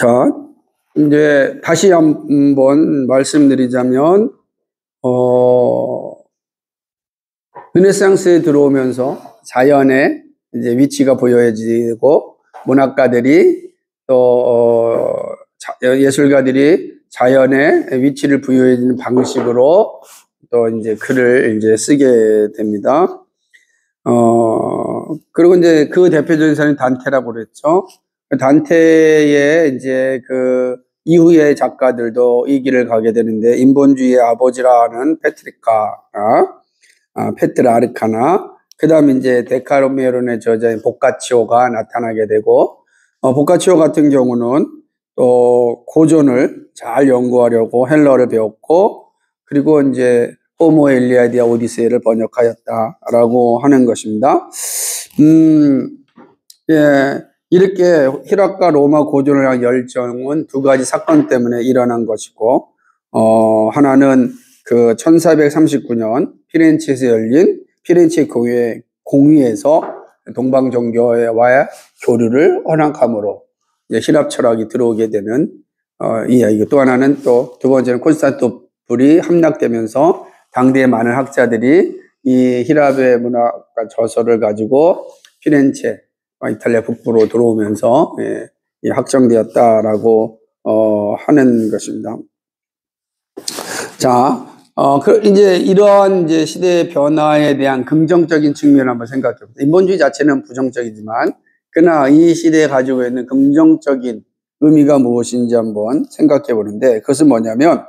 자, 이제 다시 한번 말씀드리자면, 르네상스에 들어오면서 자연의 이제 위치가 부여해지고, 문학가들이 또, 예술가들이 자연의 위치를 부여해지는 방식으로 또 이제 글을 이제 쓰게 됩니다. 그리고 이제 그 대표적인 사람이 단테라고 그랬죠. 단테의 이제 그 이후의 작가들도 이 길을 가게 되는데, 인본주의의 아버지라는 페트라르카나, 그 다음에 이제 데카메론의 저자인 보카치오가 나타나게 되고, 보카치오 같은 경우는 또 고전을 잘 연구하려고 헬러를 배웠고, 그리고 이제 호모 일리아드와 오디세이를 번역하였다라고 하는 것입니다. 예, 이렇게 히락과 로마 고전을 향한 열정은 두 가지 사건 때문에 일어난 것이고, 하나는 그 1439년 피렌체에서 열린 피렌체 공의에서 동방 종교와의 교류를 허락함으로 히랍 철학이 들어오게 되는 이야기고, 또 하나는 또 두 번째는 콘스탄티노플이 함락되면서 당대의 많은 학자들이 이 히랍의 문학과 저서를 가지고 피렌체, 이탈리아 북부로 들어오면서 확정되었다라고 하는 것입니다. 자, 이제 이러한 이제 시대의 변화에 대한 긍정적인 측면을 한번 생각해 봅니다. 인본주의 자체는 부정적이지만, 그러나 이 시대에 가지고 있는 긍정적인 의미가 무엇인지 한번 생각해 보는데, 그것은 뭐냐면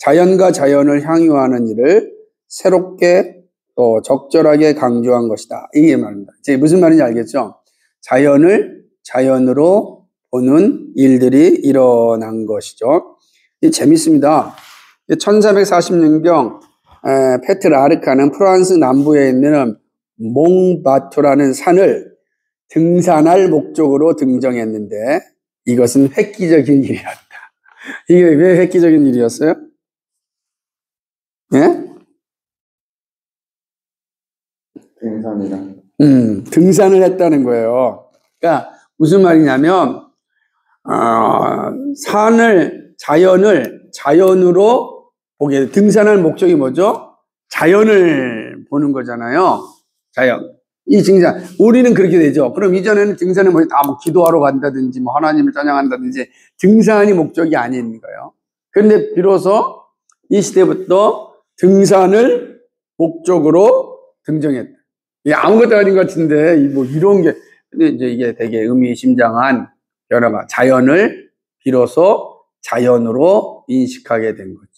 자연과 자연을 향유하는 일을 새롭게 또 적절하게 강조한 것이다, 이게 말입니다. 이제 무슨 말인지 알겠죠? 자연을 자연으로 보는 일들이 일어난 것이죠. 이 재밌습니다. 1440년경 페트라르카는 프랑스 남부에 있는 몽바투라는 산을 등산할 목적으로 등정했는데, 이것은 획기적인 일이었다. 이게 왜 획기적인 일이었어요? 예? 등산을 했다는 거예요. 그러니까 무슨 말이냐면, 자연을 자연으로 보게 돼. 등산할 목적이 뭐죠? 자연을 보는 거잖아요. 자연. 이 등산. 우리는 그렇게 되죠. 그럼 이전에는 등산은 뭐 다 뭐 기도하러 간다든지 뭐 하나님을 찬양한다든지 등산이 목적이 아닌 거예요. 그런데 비로소 이 시대부터 등산을 목적으로 등정했다. 이게 아무것도 아닌 것 같은데, 뭐 이런 게, 근데 이제 이게 되게 의미심장한 변화가, 자연을 비로소 자연으로 인식하게 된 거죠.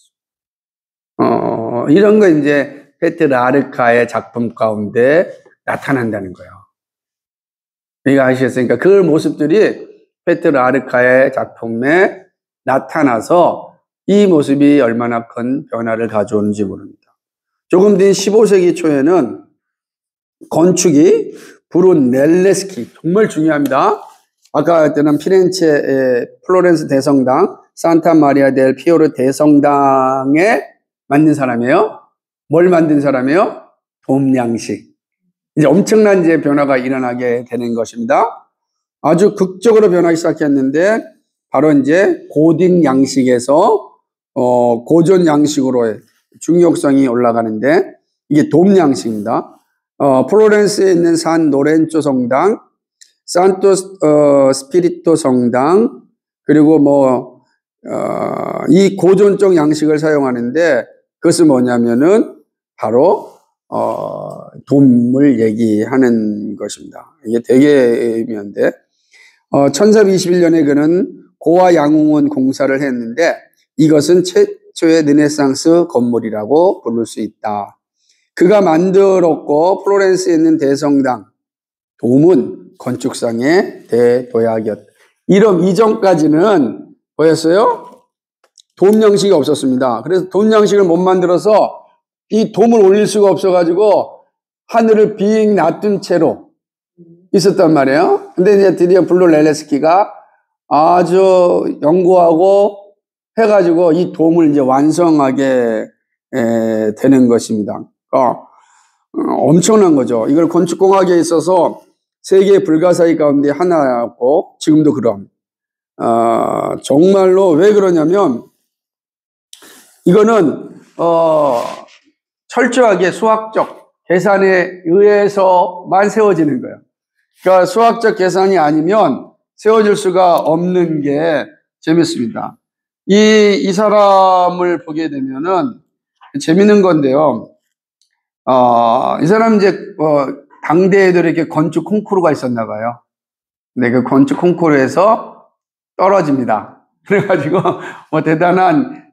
이런 거 이제 페트라르카의 작품 가운데 나타난다는 거예요. 이거 아시겠습니까? 그 모습들이 페트라르카의 작품에 나타나서 이 모습이 얼마나 큰 변화를 가져오는지 모릅니다. 조금 뒤 15세기 초에는 건축이 브루넬레스키, 정말 중요합니다. 아까 했던 피렌체의 플로렌스 대성당, 산타 마리아 델 피오르 대성당에 만든 사람이에요. 뭘 만든 사람이에요? 돔 양식. 이제 엄청난 이제 변화가 일어나게 되는 것입니다. 아주 극적으로 변하기 시작했는데, 바로 이제 고딕 양식에서 고전 양식으로 중요성이 올라가는데, 이게 돔 양식입니다. 플로렌스에 있는 산 노렌조 성당, 산토 스피리토 성당, 그리고 이 고전적 양식을 사용하는데, 그것은 뭐냐면은 바로 돔을 얘기하는 것입니다. 이게 되게 의미한데, 1421년에 그는 고아 양궁원 공사를 했는데, 이것은 최초의 르네상스 건물이라고 부를 수 있다. 그가 만들었고, 플로렌스에 있는 대성당 돔은 건축상의 대도약이었다. 이런 이전까지는 뭐였어요? 돔 양식이 없었습니다. 그래서 돔 양식을 못 만들어서 이 돔을 올릴 수가 없어가지고 하늘을 빙 놔둔 채로 있었단 말이에요. 근데 이제 드디어 브루넬레스키가 아주 연구하고 해가지고 이 돔을 이제 완성하게 되는 것입니다. 엄청난 거죠. 이걸 건축공학에 있어서 세계 불가사의 가운데 하나였고, 지금도 그럼. 정말로 왜 그러냐면, 이거는, 철저하게 수학적 계산에 의해서만 세워지는 거예요. 그러니까 수학적 계산이 아니면 세워질 수가 없는 게 재밌습니다. 이 사람을 보게 되면은 재밌는 건데요. 이 사람 이제, 당대에도 이렇게 건축 콩쿠르가 있었나 봐요. 근데 그 건축 콩쿠르에서 떨어집니다. 그래가지고, 대단한,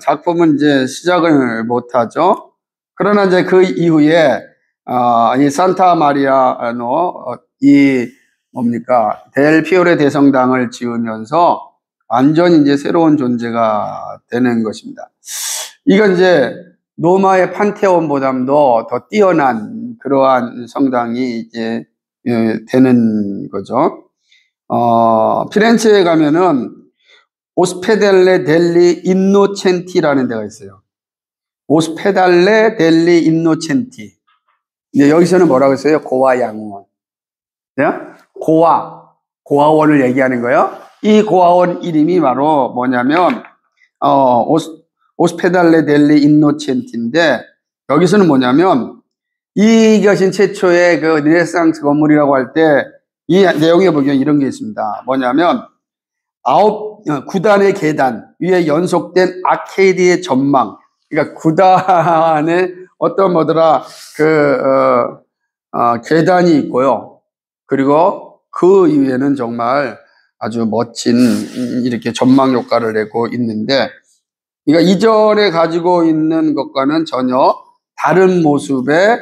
작품은 이제 시작을 못하죠. 그러나 이제 그 이후에, 이 산타 마리아노, 뭡니까, 델 피오레 대성당을 지으면서 완전히 이제 새로운 존재가 되는 것입니다. 이건 이제 로마의 판테온보다도 더 뛰어난 그러한 성당이 이제 되는 거죠. 피렌체에 가면은 오스페달레 델리 인노첸티라는 데가 있어요. 오스페달레 델리 인노첸티. 이제 여기서는 뭐라고 했어요? 고아 양원. 네? 고아원을 얘기하는 거예요. 이 고아원 이름이 바로 뭐냐면, 오스페달레 델리 인노첸티인데, 여기서는 뭐냐면, 이것이 최초의 그 르네상스 건물이라고 할 때, 이 내용에 보면 이런 게 있습니다. 뭐냐면, 9단의 계단 위에 연속된 아케이드의 전망. 그러니까 9단의 어떤 계단이 있고요. 그리고 그 위에는 정말 아주 멋진 이렇게 전망 효과를 내고 있는데, 그러니까 이전에 가지고 있는 것과는 전혀 다른 모습의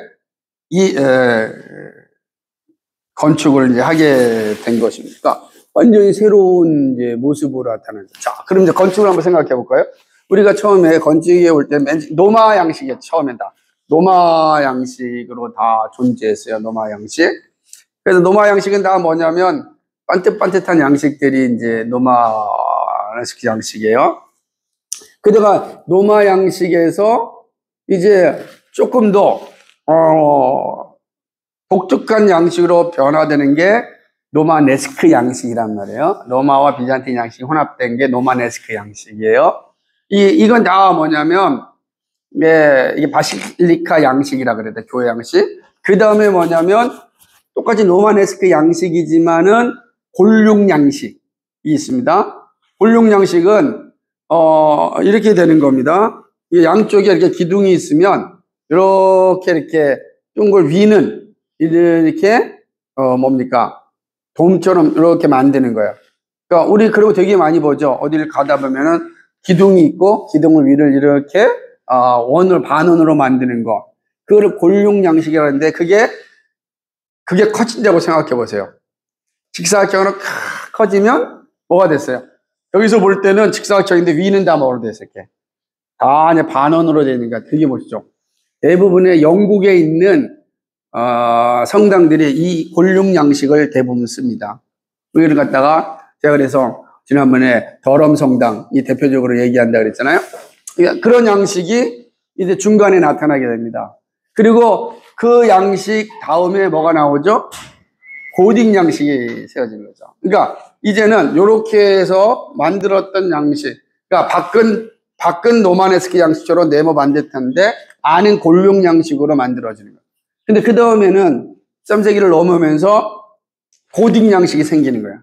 건축을 이제 하게 된 것입니다. 완전히 새로운 이제 모습으로 나타나죠. 자, 그럼 이제 건축을 한번 생각해 볼까요? 우리가 처음에 건축에 올 때 노마 양식이 처음엔 다 노마 양식으로 다 존재했어요. 노마 양식. 그래서 노마 양식은 다 뭐냐면 반듯반듯한 양식들이 이제 노마식 양식이에요. 그다가 노마 양식에서 이제 조금 더 독특한 양식으로 변화되는 게 로마네스크 양식이란 말이에요. 로마와 비잔틴 양식이 혼합된 게 로마네스크 양식이에요. 이건 다 뭐냐면, 이게 바실리카 양식이라 그래야 돼, 교회 양식. 그 다음에 뭐냐면, 똑같이 로마네스크 양식이지만은 골룡 양식이 있습니다. 골룡 양식은, 이렇게 되는 겁니다. 양쪽에 이렇게 기둥이 있으면, 이렇게 둥글 위는 이렇게, 돔처럼 이렇게 만드는 거예요. 그러니까 우리 그런 거 되게 많이 보죠. 어디를 가다 보면은 기둥이 있고 기둥을 위를 이렇게 반원으로 만드는 거. 그거를 골룡 양식이라고 하는데 그게 커진다고 생각해 보세요. 직사각형으로 커지면 뭐가 됐어요? 여기서 볼 때는 직사각형인데 위는 다 뭐로 됐어요? 이렇게. 다 이제 반원으로 되니까 되게 멋있죠. 대부분의 영국에 있는 성당들이 이 골룡 양식을 대부분 씁니다. 여기를 갖다가 제가 그래서 지난번에 더럼 성당이 대표적으로 얘기한다 그랬잖아요. 그러니까 그런 양식이 이제 중간에 나타나게 됩니다. 그리고 그 양식 다음에 뭐가 나오죠? 고딕 양식이 세워지는 거죠. 그러니까 이제는 이렇게 해서 만들었던 양식, 그러니까 밖은 로마네스크 양식처럼 네모 반듯한데 안은 골룡 양식으로 만들어지는 거예요. 근데 그 다음에는 13세기를 넘으면서 고딕 양식이 생기는 거야.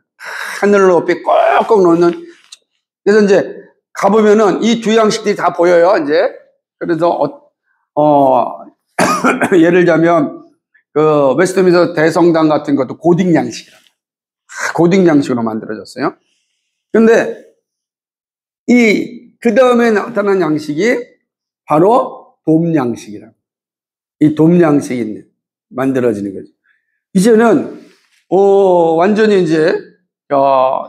하늘 높이 꼭꼭 놓는. 그래서 이제 가보면은 이 두 양식들이 다 보여요, 이제. 그래서, 예를 들자면, 그, 웨스트민스터 대성당 같은 것도 고딕 양식이라. 고딕 양식으로 만들어졌어요. 근데 그 다음에 나타난 양식이 바로 돔 양식이라. 이 돔 양식이 만들어지는 거죠. 이제는, 완전히 이제,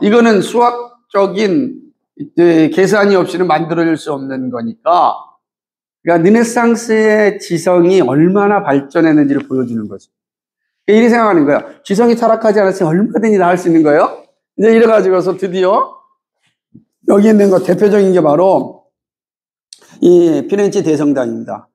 이거는 수학적인 계산이 없이는 만들어질 수 없는 거니까, 그러니까 르네상스의 지성이 얼마나 발전했는지를 보여주는 거죠. 이렇게 생각하는 거예요. 지성이 타락하지 않았으면 얼마든지 나을 수 있는 거예요. 이제 이래가지고서 드디어 여기 있는 거 대표적인 게 바로 이 피렌체 대성당입니다.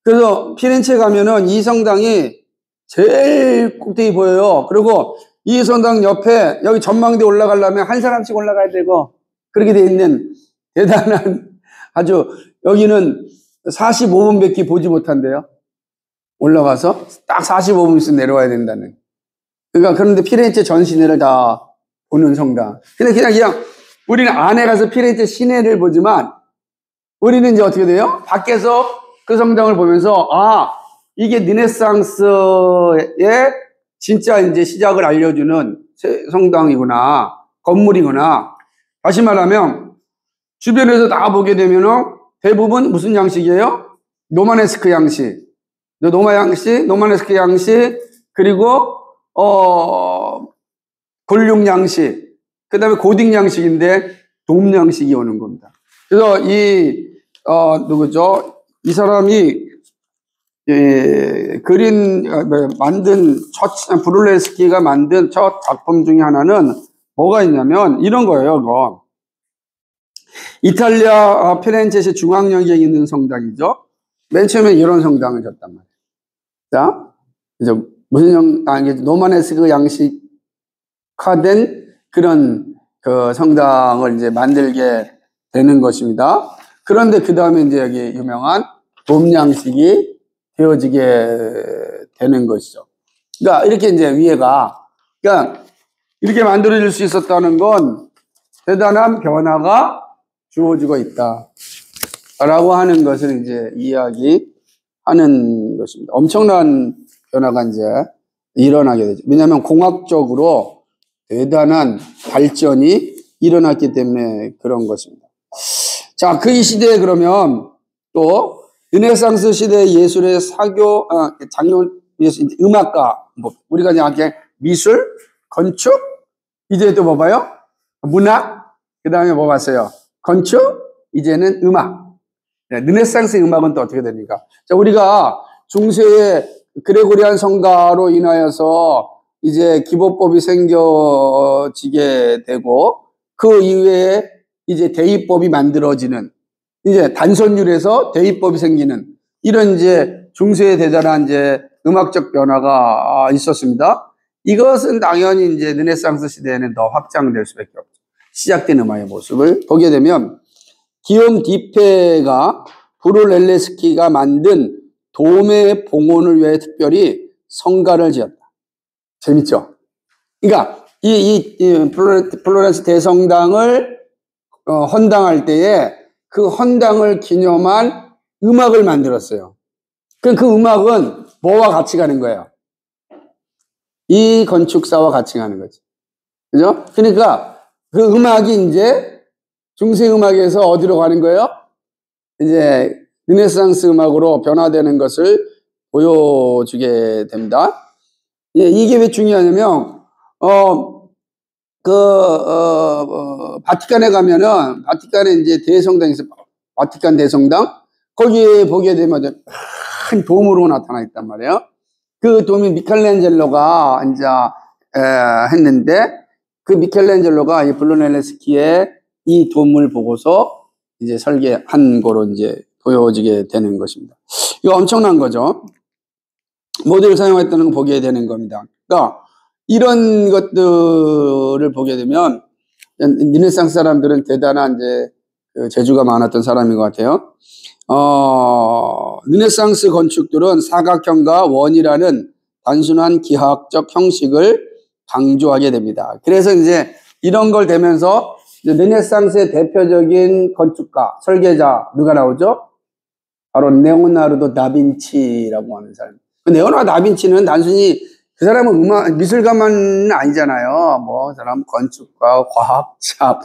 그래서 피렌체 가면은 이 성당이 제일 꼭대기 보여요. 그리고 이 성당 옆에 여기 전망대 올라가려면 한 사람씩 올라가야 되고 그렇게 돼 있는 대단한 아주 여기는 45분밖에 보지 못한대요. 올라가서 딱 45분 있으면 내려와야 된다는. 그러니까 그런데 피렌체 전 시내를 다 보는 성당. 근데 그냥 우리는 안에 가서 피렌체 시내를 보지만 우리는 이제 어떻게 돼요? 밖에서 그 성당을 보면서 이게 르네상스의 진짜 이제 시작을 알려주는 성당이구나, 건물이구나. 다시 말하면 주변에서 다 보게 되면은 대부분 무슨 양식이에요? 노마네스크 양식, 노마네스크 양식, 그리고 골룡 양식, 그 다음에 고딕 양식인데 돔 양식이 오는 겁니다. 그래서 누구죠? 이 사람이 만든 브룰레스키가 만든 첫 작품 중에 하나는 뭐가 있냐면 이런 거예요. 이거 이탈리아 피렌체시 중앙역에 있는 성당이죠. 맨 처음에 이런 성당을 졌단 말이에요. 자, 이제 무슨 노마네스크 양식화된 그런 그 성당을 이제 만들게 되는 것입니다. 그런데 그 다음에 이제 여기 유명한 돔 양식이 되어지게 되는 것이죠. 그러니까 이렇게 이제 그러니까 이렇게 만들어질 수 있었다는 건 대단한 변화가 주어지고 있다. 라고 하는 것을 이제 이야기하는 것입니다. 엄청난 변화가 이제 일어나게 되죠. 왜냐하면 공학적으로 대단한 발전이 일어났기 때문에 그런 것입니다. 자, 그 이 시대에 그러면 또 르네상스 시대 예술의 음악가, 우리가 이제 미술, 건축, 이제 또 뭐 봐요? 문학, 그 다음에 뭐 봤어요? 건축, 이제는 음악. 르네상스 음악은 또 어떻게 됩니까? 자, 우리가 중세의 그레고리안 성가로 인하여서 이제 기법법이 생겨지게 되고 그 이후에 이제 대위법이 만들어지는 이제 단선율에서 대위법이 생기는 이런 이제 중세의 대단한 이제 음악적 변화가 있었습니다. 이것은 당연히 이제 르네상스 시대에는 더 확장될 수밖에 없죠. 시작된 음악의 모습을 보게 되면 기욤 디페가 브룰렐레스키가 만든 돔의 봉헌을 위해 특별히 성가를 지었다. 재밌죠? 그러니까 이 플로렌스 대성당을 헌당할 때에 그 헌당을 기념한 음악을 만들었어요. 그 음악은 뭐와 같이 가는 거예요? 이 건축사와 같이 가는 거지. 그죠? 그러니까 그 음악이 이제 중세 음악에서 어디로 가는 거예요? 이제 르네상스 음악으로 변화되는 것을 보여주게 됩니다. 이게 왜 중요하냐면, 바티칸에 가면은, 바티칸에 이제 대성당이 있어요. 바티칸 대성당? 거기에 보게 되면 큰 돔으로 나타나 있단 말이에요. 그 돔이 미켈란젤로가 이제, 했는데, 그 미켈란젤로가 이 브루넬레스키의 이 돔을 보고서 이제 설계한 거로 이제 보여지게 되는 것입니다. 이거 엄청난 거죠. 모델을 사용했다는 걸 보게 되는 겁니다. 그러니까 이런 것들을 보게 되면 르네상스 사람들은 대단한 이제 재주가 많았던 사람인 것 같아요. 르네상스 건축들은 사각형과 원이라는 단순한 기하학적 형식을 강조하게 됩니다. 그래서 이제 이런 걸 대면서 르네상스의 대표적인 건축가, 설계자 누가 나오죠? 바로 레오나르도 다빈치라고 하는 사람. 레오나르도 다빈치는 단순히 그 사람은 미술가만 아니잖아요. 그 사람 건축가, 과학자,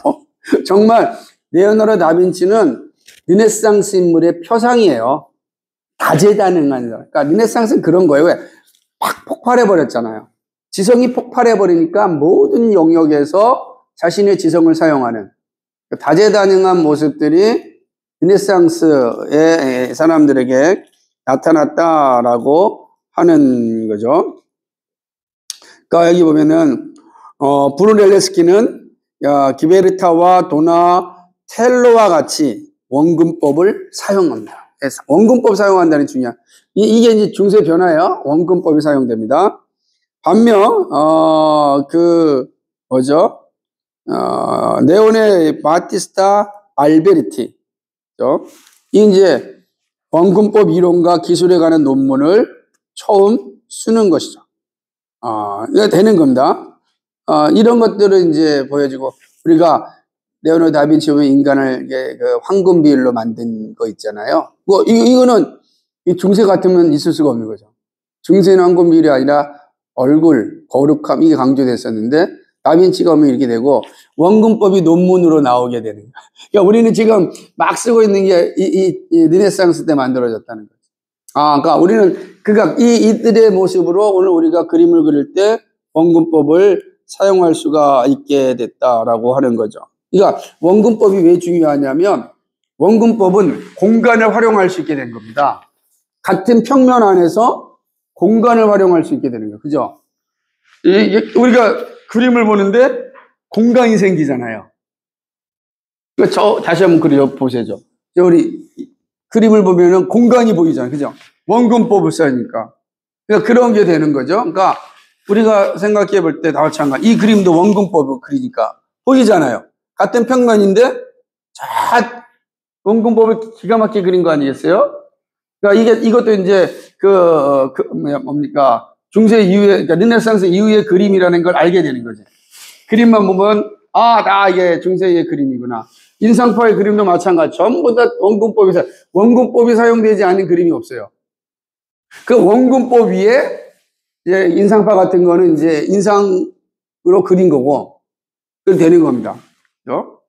정말 레오나르도 다빈치는 르네상스 인물의 표상이에요. 다재다능한 사람. 그러니까 르네상스는 그런 거예요. 왜? 확 폭발해버렸잖아요. 지성이 폭발해버리니까 모든 영역에서 자신의 지성을 사용하는 다재다능한 모습들이 르네상스의 사람들에게 나타났다라고 하는 거죠. 그러니까 여기 보면은 브루넬레스키는 기베르타와 도나텔로와 같이 원근법을 사용합니다. 원근법 사용한다는 중요한 이게 이제 중세 변화예요. 원근법이 사용됩니다. 반면, 뭐죠? 네오네 바티스타 알베리티. 이 이제 원근법 이론과 기술에 관한 논문을 처음 쓰는 것이죠. 이게 되는 겁니다. 이런 것들은 이제 보여지고, 우리가 레오나르도 다빈치 보면 인간을 그 황금 비율로 만든 거 있잖아요. 이거는 이 중세 같으면 있을 수가 없는 거죠. 중세는 황금 비율이 아니라 얼굴, 거룩함, 이게 강조됐었는데, 다빈치가 오면 이렇게 되고, 원근법이 논문으로 나오게 되는 거예요. 그러니까 우리는 지금 막 쓰고 있는 게 이 르네상스 때 만들어졌다는 거죠. 그러니까 우리는 이들의 모습으로 오늘 우리가 그림을 그릴 때 원근법을 사용할 수가 있게 됐다라고 하는 거죠. 그러니까 원근법이 왜 중요하냐면 원근법은 공간을 활용할 수 있게 된 겁니다. 같은 평면 안에서 공간을 활용할 수 있게 되는 거예요. 그죠? 우리가 그림을 보는데 공간이 생기잖아요. 그러니까 다시 한번 그려보세요. 우리 그림을 보면은 공간이 보이잖아요. 그죠? 원근법을 써니까. 그러니까 그런 게 되는 거죠. 그러니까 우리가 생각해 볼 때 다 마찬가지. 이 그림도 원근법을 그리니까 보이잖아요. 같은 평면인데 원근법을 기가 막히게 그린 거 아니겠어요? 그러니까 이것도 이제 뭡니까? 중세 이후에, 그러니까 르네상스 이후의 그림이라는 걸 알게 되는 거죠. 그림만 보면, 다 이게 중세의 그림이구나. 인상파의 그림도 마찬가지. 전부 다 원근법이 사용되지 않은 그림이 없어요. 그 원근법 위에, 이제 인상파 같은 거는 이제 인상으로 그린 거고, 그렇게 되는 겁니다. 그렇죠?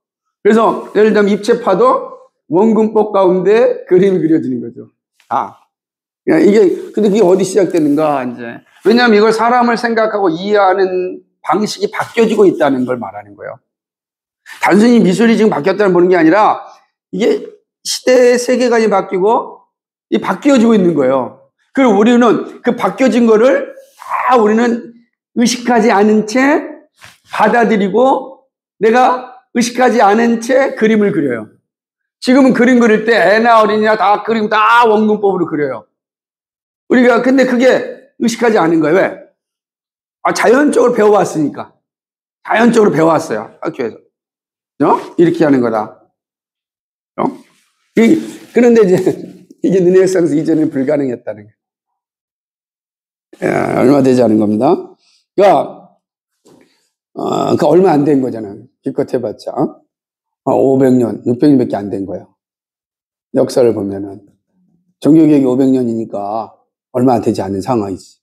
그래서, 예를 들면 입체파도 원근법 가운데 그림이 그려지는 거죠. 근데 그게 어디 시작되는가, 이제. 왜냐하면 이걸 사람을 생각하고 이해하는 방식이 바뀌어지고 있다는 걸 말하는 거예요. 단순히 미술이 지금 바뀌었다는 보는 게 아니라 이게 시대의 세계관이 바뀌고 바뀌어지고 있는 거예요. 그리고 우리는 그 바뀌어진 거를 다 우리는 의식하지 않은 채 받아들이고 내가 의식하지 않은 채 그림을 그려요. 지금은 그림 그릴 때 애나 어린이나 다 그림 다 원근법으로 그려요. 우리가 근데 그게 의식하지 않은 거예요. 왜? 자연적으로 배워왔으니까. 자연적으로 배워왔어요. 학교에서. 이렇게 하는 거다. 그런데 이제 이게 르네상스 이전에 불가능했다는 거예요. 얼마 되지 않은 겁니다. 그러니까 얼마 안 된 거잖아요. 기껏 해봤자 500년, 600년밖에 안 된 거예요. 역사를 보면은 종교개혁이 500년이니까 얼마 안 되지 않은 상황이지.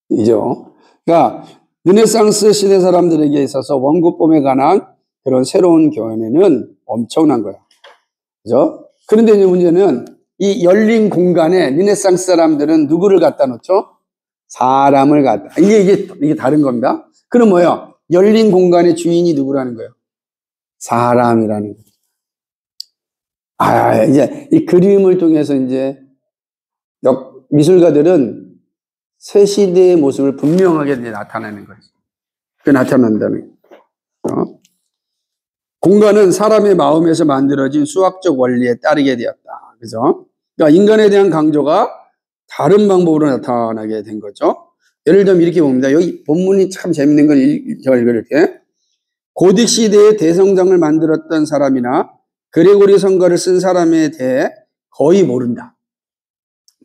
이죠. 그러니까 르네상스 시대 사람들에게 있어서 원근법에 관한 그런 새로운 견해는 엄청난 거야. 그죠? 그런데 이제 문제는 이 열린 공간에 르네상스 사람들은 누구를 갖다 놓죠? 사람을 갖다. 이게 다른 겁니다. 그럼 뭐예요? 열린 공간의 주인이 누구라는 거예요? 사람이라는 거죠. 이제 이 그림을 통해서 이제 미술가들은 새 시대의 모습을 분명하게 이제 나타내는 거죠. 그게 나타난다는 거죠. 공간은 사람의 마음에서 만들어진 수학적 원리에 따르게 되었다. 그죠? 그러니까 인간에 대한 강조가 다른 방법으로 나타나게 된 거죠. 예를 들면 이렇게 봅니다. 여기 본문이 참 재밌는 건 제가 이렇게 고딕 시대의 대성당을 만들었던 사람이나 그레고리 성가를 쓴 사람에 대해 거의 모른다.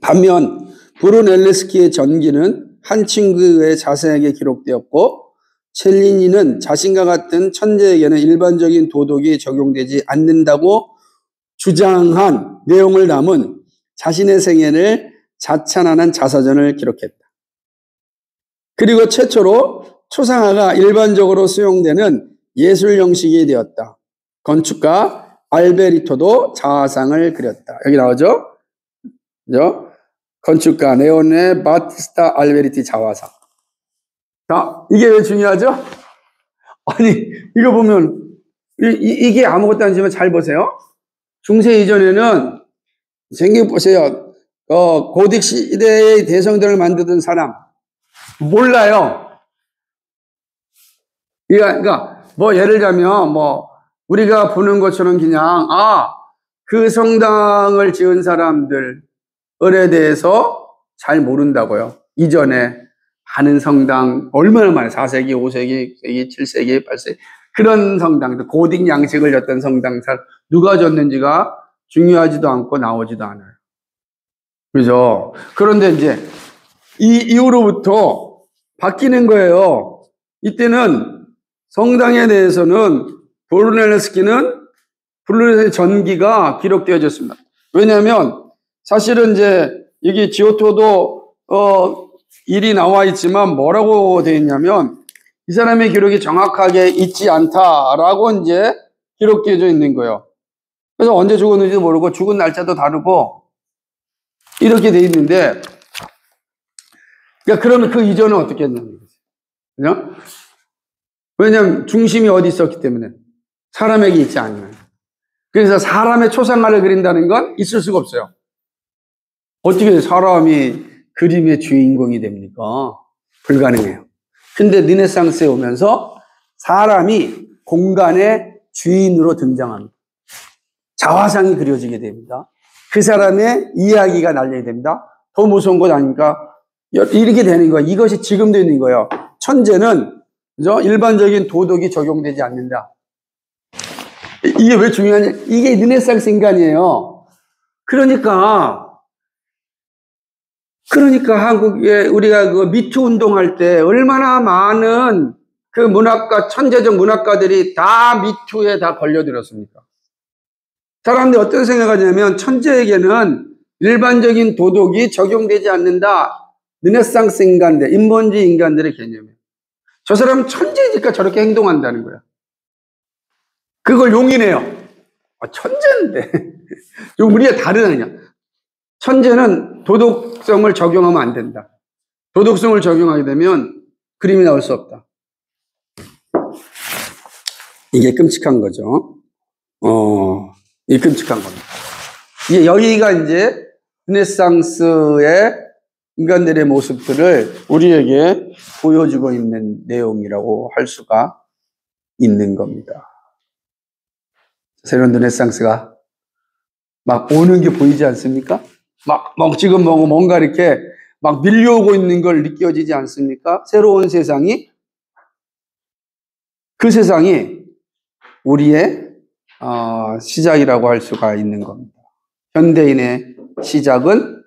반면 브루넬레스키의 전기는 한 친구의 자세하게 기록되었고 첼리니는 자신과 같은 천재에게는 일반적인 도덕이 적용되지 않는다고 주장한 내용을 담은 자신의 생애를 자찬하는 자서전을 기록했다. 그리고 최초로 초상화가 일반적으로 수용되는 예술 형식이 되었다. 건축가 알베리토도 자화상을 그렸다. 여기 나오죠? 그죠? 건축가 네오네 바티스타 알베리티 자화상. 자, 이게 왜 중요하죠? 아니, 이거 보면, 이게 아무것도 아니지만 잘 보세요. 중세 이전에는, 생각해보세요. 고딕 시대의 대성전을 만드던 사람, 몰라요. 그러니까, 예를 들면, 우리가 보는 것처럼 그냥, 그 성당을 지은 사람들에 대해서 잘 모른다고요. 이전에 많은 성당, 얼마나 많아요. 4세기, 5세기, 7세기, 8세기. 그런 성당들, 고딕 양식을 줬던 성당살, 누가 줬는지가 중요하지도 않고 나오지도 않아요. 그죠? 그런데 이제, 이 이후로부터 바뀌는 거예요. 이때는 성당에 대해서는 브루넬레스키의 전기가 기록되어졌습니다. 왜냐하면 사실은 이제 여기 지오토도 일이 나와 있지만 뭐라고 되어 있냐면 이 사람의 기록이 정확하게 있지 않다라고 이제 기록되어져 있는 거예요. 그래서 언제 죽었는지도 모르고 죽은 날짜도 다르고 이렇게 되어 있는데, 그러니까 그러면 그 이전은 어떻게 했냐는 거죠. 그죠? 왜냐하면 중심이 어디 있었기 때문에 사람에게 있지 않는. 그래서 사람의 초상화를 그린다는 건 있을 수가 없어요. 어떻게 사람이 그림의 주인공이 됩니까? 불가능해요. 근데 르네상스에 오면서 사람이 공간의 주인으로 등장합니다. 자화상이 그려지게 됩니다. 그 사람의 이야기가 날리게 됩니다. 더 무서운 것 아닙니까? 이렇게 되는 거예요. 이것이 지금도 있는 거예요. 천재는 그죠? 일반적인 도덕이 적용되지 않는다. 이게 왜 중요하냐? 이게 르네상스 인간이에요. 그러니까 한국에 우리가 그 미투 운동할 때 얼마나 많은 그 문학가, 천재적 문학가들이 다 미투에 다 걸려들었습니까? 사람들이 어떤 생각하냐면 천재에게는 일반적인 도덕이 적용되지 않는다. 르네상스 인간들, 인본주의 인간들의 개념이에요. 저 사람은 천재니까 저렇게 행동한다는 거야. 그걸 용인해요. 천재인데. 우리가 다르다냐. 천재는 도덕성을 적용하면 안 된다. 도덕성을 적용하게 되면 그림이 나올 수 없다. 이게 끔찍한 거죠. 이게 끔찍한 겁니다. 이게 여기가 이제 르네상스의 인간들의 모습들을 우리에게 보여주고 있는 내용이라고 할 수가 있는 겁니다. 새로운 르네상스가 막 오는 게 보이지 않습니까? 막 지금 뭔가 이렇게 막 밀려오고 있는 걸 느껴지지 않습니까? 새로운 세상이, 그 세상이 우리의 시작이라고 할 수가 있는 겁니다. 현대인의 시작은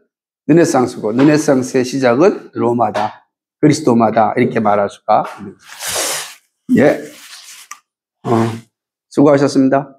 르네상스고 르네상스의 시작은 로마다, 그리스도마다 이렇게 말할 수가 있는 겁니다. 예, 수고하셨습니다.